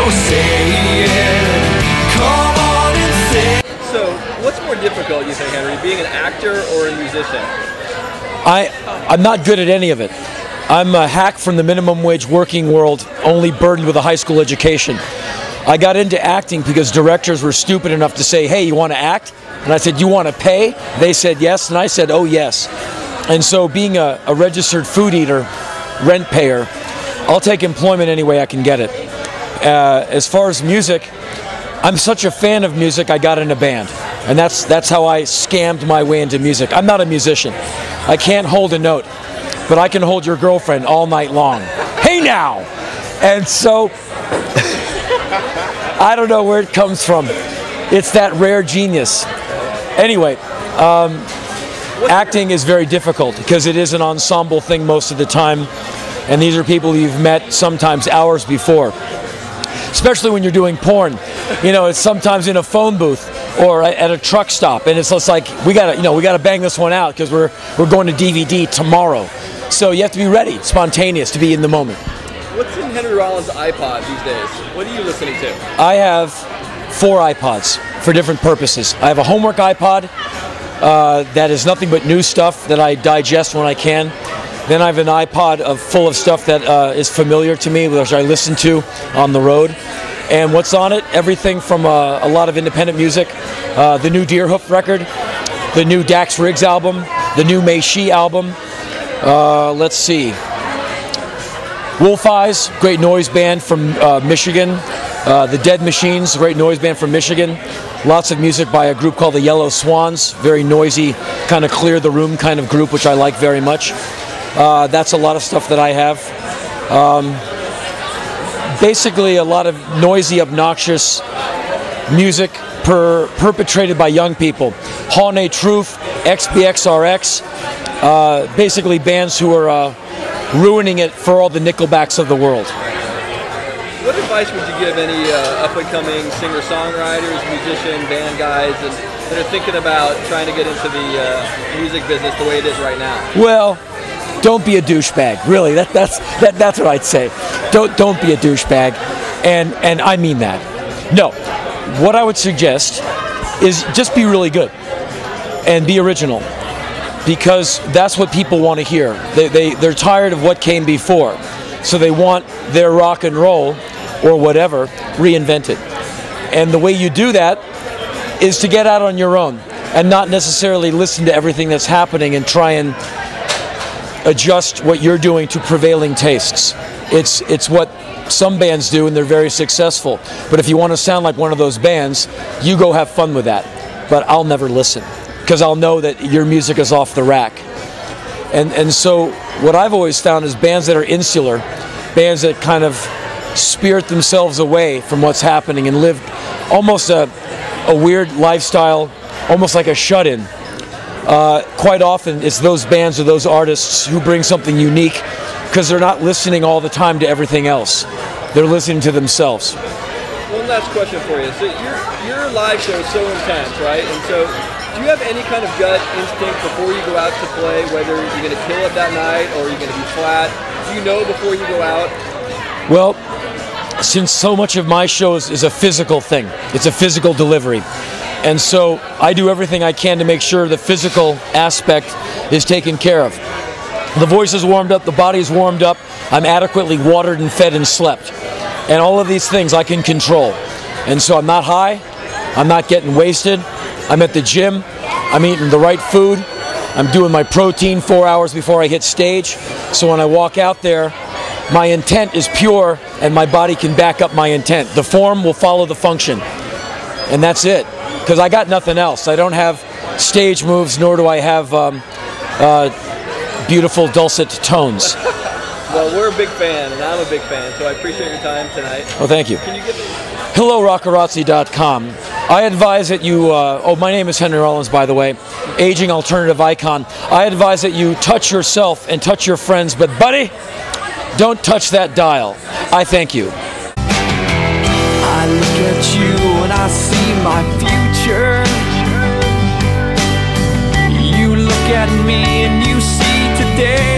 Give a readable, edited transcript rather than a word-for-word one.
so say it. Come on and say it. So, what's more difficult, you think, Henry, being an actor or a musician? I'm not good at any of it. I'm a hack from the minimum wage working world, only burdened with a high school education. I got into acting because directors were stupid enough to say, hey, you want to act? And I said, you want to pay? They said yes, and I said, oh yes. And so being a registered food eater, rent payer, I'll take employment any way I can get it. As far as music, I'm such a fan of music, I got in a band. And that's how I scammed my way into music. I'm not a musician. I can't hold a note, but I can hold your girlfriend all night long. Hey now! And so, I don't know where it comes from. It's that rare genius. Anyway, acting is very difficult because it is an ensemble thing most of the time, and these are people you've met sometimes hours before. Especially when you're doing porn, you know, it's sometimes in a phone booth or at a truck stop, and it's just like we gotta bang this one out because we're going to DVD tomorrow. So you have to be ready, spontaneous, to be in the moment. What's in Henry Rollins' iPod these days? What are you listening to? I have 4 iPods for different purposes. I have a homework iPod that is nothing but new stuff that I digest when I can. Then I have an iPod full of stuff that is familiar to me, which I listen to on the road. And what's on it? Everything from a lot of independent music, the new Deerhoof record, the new Dax Riggs album, the new Meishi album. Let's see. Wolf Eyes, great noise band from Michigan. The Dead Machines, great noise band from Michigan. Lots of music by a group called the Yellow Swans, very noisy, kind of clear the room kind of group, which I like very much. That's a lot of stuff that I have. Basically a lot of noisy, obnoxious music perpetrated by young people. Hawnay Truth, XBXRX, basically bands who are ruining it for all the Nickelbacks of the world. What advice would you give any up-and-coming singer-songwriters, musician, band guys that are thinking about trying to get into the music business the way it is right now? Well, don't be a douchebag. Really, that's what I'd say. Don't be a douchebag, and I mean that. No, what I would suggest is just be really good and be original, because that's what people want to hear. They're tired of what came before, so they want their rock and roll or whatever reinvented. And the way you do that is to get out on your own and not necessarily listen to everything that's happening and try and adjust what you're doing to prevailing tastes. It's what some bands do, and they're very successful. But if you want to sound like one of those bands, you go have fun with that. But I'll never listen, because I'll know that your music is off the rack. And so what I've always found is bands that are insular, bands that kind of spirit themselves away from what's happening and live almost a weird lifestyle, almost like a shut-in. Quite often it's those bands or those artists who bring something unique, because they're not listening all the time to everything else. They're listening to themselves. One last question for you. So your live show is so intense, right? And so do you have any kind of gut instinct before you go out to play, whether you're going to kill it that night or you're going to be flat? Do you know before you go out? Well, since so much of my shows is a physical thing, it's a physical delivery. And so I do everything I can to make sure the physical aspect is taken care of. The voice is warmed up, the body is warmed up, I'm adequately watered and fed and slept. And all of these things I can control. And so I'm not high, I'm not getting wasted, I'm at the gym, I'm eating the right food, I'm doing my protein 4 hours before I hit stage. So when I walk out there, my intent is pure and my body can back up my intent. The form will follow the function. And that's it. Because I got nothing else. I don't have stage moves, nor do I have beautiful dulcet tones. Well, we're a big fan, and I'm a big fan, so I appreciate your time tonight. Well, thank you. Can you give me... HelloRockerazzi.com. I advise that you, my name is Henry Rollins, by the way, aging alternative icon. I advise that you touch yourself and touch your friends, but buddy, don't touch that dial. I thank you. I look at you and I see my future. You look at me and you see today.